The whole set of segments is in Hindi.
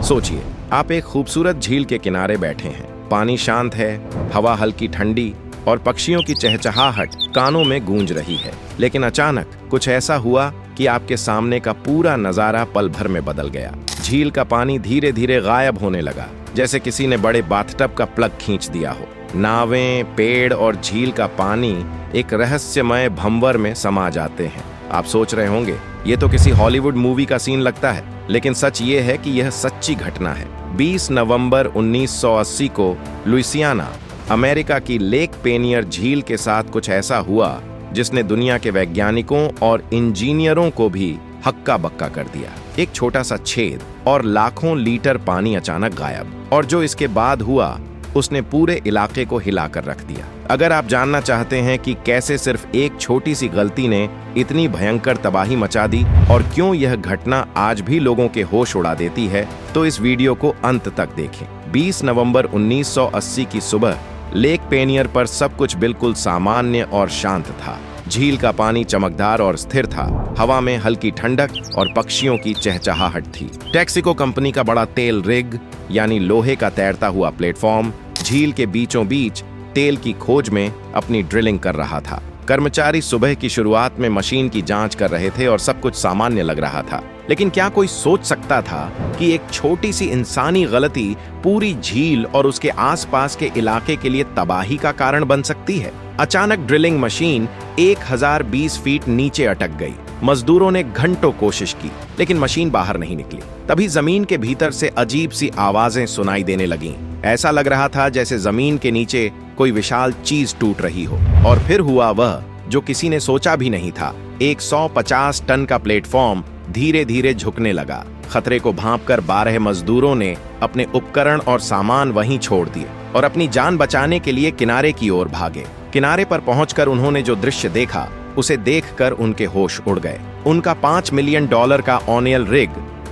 सोचिए, आप एक खूबसूरत झील के किनारे बैठे हैं। पानी शांत है, हवा हल्की ठंडी और पक्षियों की चहचहाहट कानों में गूंज रही है। लेकिन अचानक कुछ ऐसा हुआ कि आपके सामने का पूरा नजारा पल भर में बदल गया। झील का पानी धीरे धीरे गायब होने लगा, जैसे किसी ने बड़े बाथटब का प्लग खींच दिया हो। नावें, पेड़ और झील का पानी एक रहस्यमय भंवर में समा जाते हैं। आप सोच रहे होंगे, ये तो किसी हॉलीवुड मूवी का सीन लगता है, लेकिन सच ये है कि यह सच्ची घटना है। 20 नवंबर 1980 को लुइसियाना, अमेरिका की लेक पेनियर झील के साथ कुछ ऐसा हुआ जिसने दुनिया के वैज्ञानिकों और इंजीनियरों को भी हक्का बक्का कर दिया। एक छोटा सा छेद और लाखों लीटर पानी अचानक गायब। और जो इसके बाद हुआ उसने पूरे इलाके को हिलाकर रख दिया। अगर आप जानना चाहते हैं कि कैसे सिर्फ एक छोटी सी गलती ने इतनी भयंकर तबाही मचा दी और क्यों यह घटना आज भी लोगों के होश उड़ा देती है, तो इस वीडियो को अंत तक देखें। 20 नवंबर 1980 की सुबह लेक पेनियर पर सब कुछ बिल्कुल सामान्य और शांत था। झील का पानी चमकदार और स्थिर था, हवा में हल्की ठंडक और पक्षियों की चहचहाहट थी। टेक्सिको कंपनी का बड़ा तेल रिग, यानी लोहे का तैरता हुआ प्लेटफॉर्म, झील के बीचों बीच तेल की खोज में अपनी ड्रिलिंग कर रहा था। कर्मचारी सुबह की शुरुआत में मशीन की जांच कर रहे थे और सब कुछ सामान्य लग रहा था। लेकिन क्या कोई सोच सकता था कि एक छोटी सी इंसानी गलती पूरी झील और उसके आसपास के इलाके के लिए तबाही का कारण बन सकती है? अचानक ड्रिलिंग मशीन 1020 फीट नीचे अटक गई। मजदूरों ने घंटों कोशिश की, लेकिन मशीन बाहर नहीं निकली। तभी जमीन के भीतर से अजीब सी आवाजें सुनाई देने लगीं। ऐसा लग रहा था जैसे जमीन के नीचे कोई विशाल चीज टूट रही हो। और फिर हुआ वह जो किसी ने सोचा भी नहीं था। 150 टन का प्लेटफॉर्म धीरे धीरे झुकने लगा। खतरे को भांपकर 12 मजदूरों ने अपने उपकरण और सामान वहीं छोड़ दिए और अपनी जान बचाने के लिए किनारे की ओर भागे। किनारे पर पहुंचकर उन्होंने जो दृश्य देखा, उसे देखकर उनके होश उड़ गए। उनका $5 मिलियन का ऑनियल रिग,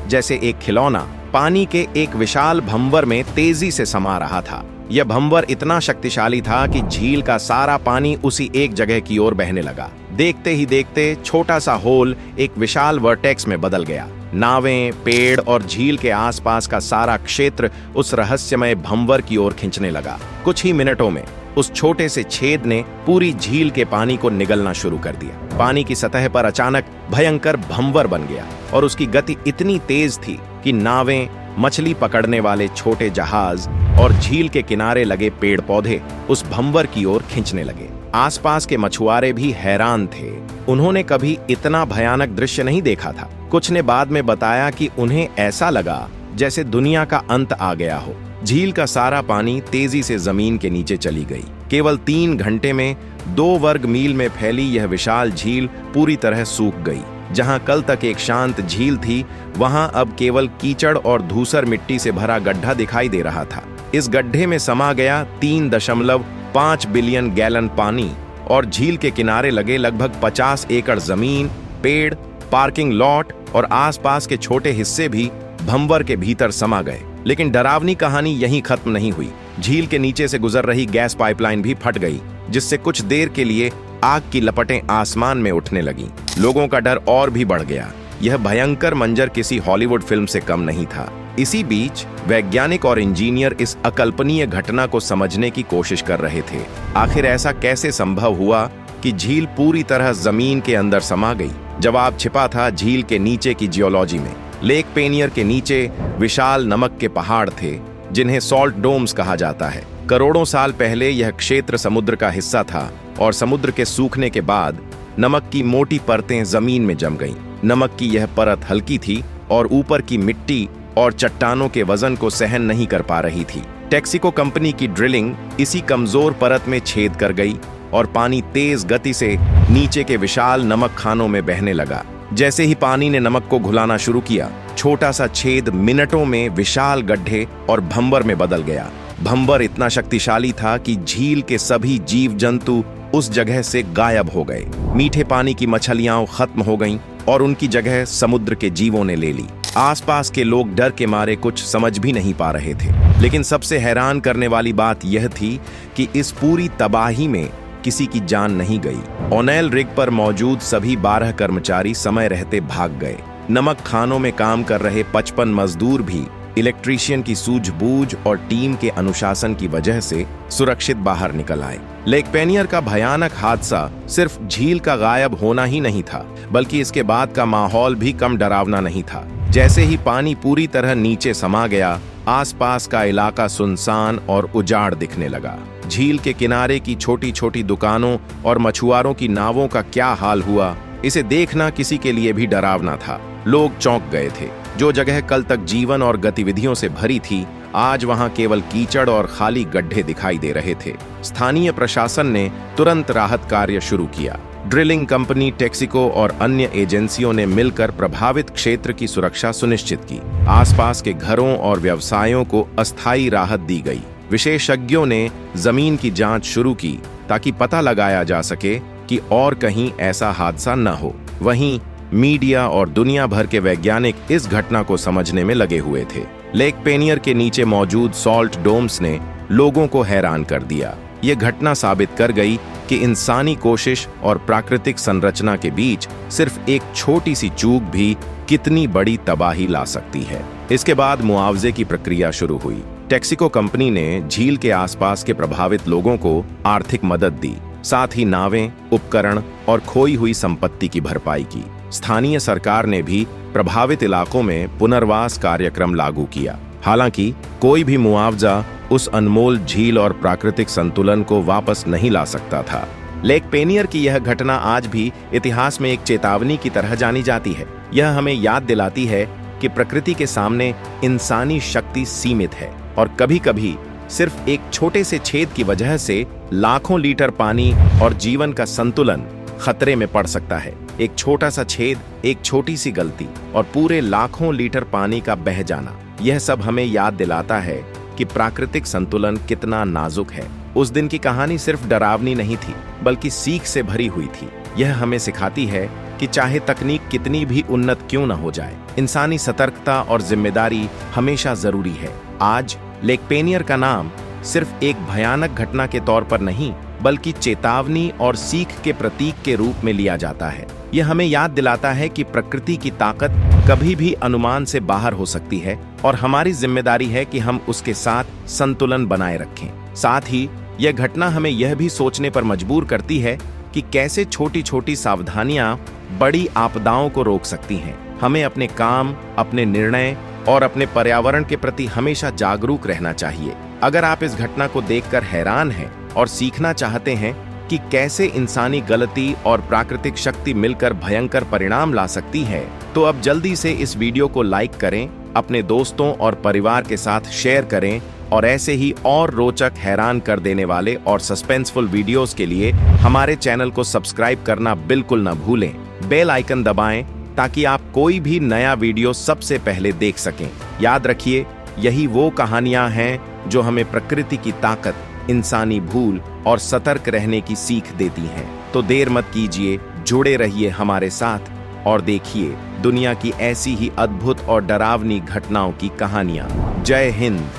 जैसे एक खिलौना, पानी के एक विशाल भंवर में तेजी से समा रहा था। यह भंवर इतना शक्तिशाली था कि झील का सारा पानी उसी एक जगह की ओर बहने लगा। देखते ही देखते छोटा सा होल एक विशाल वर्टेक्स में बदल गया। नावें, पेड़ और झील के आसपास का सारा क्षेत्र उस रहस्यमय भंवर की ओर खींचने लगा। कुछ ही मिनटों में उस छोटे से छेद ने पूरी झील के पानी को निगलना शुरू कर दिया। पानी की सतह पर अचानक भयंकर भंवर बन गया और उसकी गति इतनी तेज थी कि नावें, मछली पकड़ने वाले छोटे जहाज और झील के किनारे लगे पेड़ पौधे उस भंवर की ओर खींचने लगे। आसपास के मछुआरे भी हैरान थे। उन्होंने कभी इतना भयानक दृश्य नहीं देखा था। कुछ ने बाद में बताया कि उन्हें ऐसा लगा जैसे दुनिया का अंत आ गया हो। झील का सारा पानी तेजी से जमीन के नीचे चली गई। केवल 3 घंटे में 2 वर्ग मील में फैली यह विशाल झील पूरी तरह सूख गई। जहां कल तक एक शांत झील थी, वहां अब केवल कीचड़ और धूसर मिट्टी से भरा गड्ढा दिखाई दे रहा था। इस गड्ढे में समा गया 3.5 बिलियन गैलन पानी और झील के किनारे लगे लगभग 50 एकड़ जमीन, पेड़, पार्किंग लॉट और आसपास के छोटे हिस्से भी भंवर के भीतर समा गए। लेकिन डरावनी कहानी यहीं खत्म नहीं हुई। झील के नीचे से गुजर रही गैस पाइपलाइन भी फट गई, जिससे कुछ देर के लिए आग की लपटें आसमान में उठने लगीं। लोगों का डर और भी बढ़ गया। यह भयंकर मंजर किसी हॉलीवुड फिल्म से कम नहीं था। इसी बीच वैज्ञानिक और इंजीनियर इस अकल्पनीय घटना को समझने की कोशिश कर रहे थे। आखिर ऐसा कैसे संभव हुआ कि झील पूरी तरह जमीन के अंदर समा गई? जवाब छिपा था झील के नीचे की जियोलॉजी में। लेक पेनियर के नीचे विशाल नमक के पहाड़ थे, जिन्हें सॉल्ट डोम्स कहा जाता है। करोड़ों साल पहले यह क्षेत्र समुद्र का हिस्सा था और समुद्र के सूखने के बाद नमक की मोटी परतें जमीन में जम गईं। नमक की यह परत हल्की थी और ऊपर की मिट्टी और चट्टानों के वजन को सहन नहीं कर पा रही थी। टेक्सिको कंपनी की ड्रिलिंग इसी कमजोर परत में छेद कर गई और पानी तेज गति से नीचे के विशाल नमक खानों में बहने लगा। जैसे ही पानी ने नमक को घुलाना शुरू किया, छोटा सा छेद मिनटों में विशाल गड्ढे और भंवर में बदल गया। भंवर इतना शक्तिशाली था कि झील के सभी जीव जंतु उस जगह से गायब हो गए। मीठे पानी की मछलियां खत्म हो गईं और उनकी जगह समुद्र के जीवों ने ले ली। आसपास के लोग डर के मारे कुछ समझ भी नहीं पा रहे थे। लेकिन सबसे हैरान करने वाली बात यह थी कि इस पूरी तबाही में किसी की जान नहीं गई। ओनेल रिग पर मौजूद सभी 12 कर्मचारी समय रहते भाग गए। नमक खानों में काम कर रहे 55 मजदूर भी इलेक्ट्रीशियन की सूझबूझ और टीम के अनुशासन की वजह से सुरक्षित बाहर निकल आए। लेक पेनियर का भयानक हादसा सिर्फ झील का गायब होना ही नहीं था, बल्कि इसके बाद का माहौल भी कम डरावना नहीं था। जैसे ही पानी पूरी तरह नीचे समा गया, आसपास का इलाका सुनसान और उजाड़ दिखने लगा। झील के किनारे की छोटी छोटी दुकानों और मछुआरों की नावों का क्या हाल हुआ, इसे देखना किसी के लिए भी डरावना था। लोग चौंक गए थे। जो जगह कल तक जीवन और गतिविधियों से भरी थी, आज वहां केवल कीचड़ और खाली गड्ढे दिखाई दे रहे थे। स्थानीय प्रशासन ने तुरंत राहत कार्य शुरू किया। ड्रिलिंग कंपनी, टेक्सिको और अन्य एजेंसियों ने मिलकर प्रभावित क्षेत्र की सुरक्षा सुनिश्चित की। आसपास के घरों और व्यवसायों को अस्थायी राहत दी गई। विशेषज्ञों ने जमीन की जांच शुरू की ताकि पता लगाया जा सके कि और कहीं ऐसा हादसा न हो। वहीं मीडिया और दुनिया भर के वैज्ञानिक इस घटना को समझने में लगे हुए थे। लेक पेनियर के नीचे मौजूद सॉल्ट डोम्स ने लोगों को हैरान कर दिया। ये घटना साबित कर गई कि इंसानी कोशिश और प्राकृतिक संरचना के बीच सिर्फ एक छोटी सी चूक भी कितनी बड़ी तबाही ला सकती है। इसके बाद मुआवजे की प्रक्रिया शुरू हुई। टेक्सिको कंपनी ने झील के आसपास के प्रभावित लोगों को आर्थिक मदद दी, साथ ही नावें, उपकरण और खोई हुई संपत्ति की भरपाई की। स्थानीय सरकार ने भी प्रभावित इलाकों में पुनर्वास कार्यक्रम लागू किया। हालांकि कोई भी मुआवजा उस अनमोल झील और प्राकृतिक संतुलन को वापस नहीं ला सकता था। लेक पेनियर की यह घटना आज भी इतिहास में एक चेतावनी की तरह जानी जाती है। यह हमें याद दिलाती है कि प्रकृति के सामने इंसानी शक्ति सीमित है और कभी-कभी सिर्फ एक छोटे से छेद की वजह से लाखों लीटर पानी और जीवन का संतुलन खतरे में पड़ सकता है। एक छोटा सा छेद, एक छोटी सी गलती और पूरे लाखों लीटर पानी का बह जाना, यह सब हमें याद दिलाता है कि प्राकृतिक संतुलन कितना नाजुक है। उस दिन की कहानी सिर्फ डरावनी नहीं थी, बल्कि सीख से भरी हुई थी। यह हमें सिखाती है कि चाहे तकनीक कितनी भी उन्नत क्यों न हो जाए, इंसानी सतर्कता और जिम्मेदारी हमेशा जरूरी है। आज लेक पेनियर का नाम सिर्फ एक भयानक घटना के तौर पर नहीं, बल्कि चेतावनी और सीख के प्रतीक के रूप में लिया जाता है। यह हमें याद दिलाता है कि प्रकृति की ताकत कभी भी अनुमान से बाहर हो सकती है और हमारी जिम्मेदारी है कि हम उसके साथ संतुलन बनाए रखें। साथ ही यह घटना हमें यह भी सोचने पर मजबूर करती है कि कैसे छोटी छोटी सावधानियां बड़ी आपदाओं को रोक सकती हैं। हमें अपने काम, अपने निर्णय और अपने पर्यावरण के प्रति हमेशा जागरूक रहना चाहिए। अगर आप इस घटना को देखकर हैरान हैं और सीखना चाहते हैं कि कैसे इंसानी गलती और प्राकृतिक शक्ति मिलकर भयंकर परिणाम ला सकती है, तो अब जल्दी से इस वीडियो को लाइक करें, अपने दोस्तों और परिवार के साथ शेयर करें और ऐसे ही और रोचक, हैरान कर देने वाले और सस्पेंसफुल वीडियोस के लिए हमारे चैनल को सब्सक्राइब करना बिल्कुल न भूलें। बेल आइकन दबाएं ताकि आप कोई भी नया वीडियो सबसे पहले देख सकें। याद रखिए, यही वो कहानियां हैं जो हमें प्रकृति की ताकत, इंसानी भूल और सतर्क रहने की सीख देती हैं। तो देर मत कीजिए, जुड़े रहिए हमारे साथ और देखिए दुनिया की ऐसी ही अद्भुत और डरावनी घटनाओं की कहानियां। जय हिंद।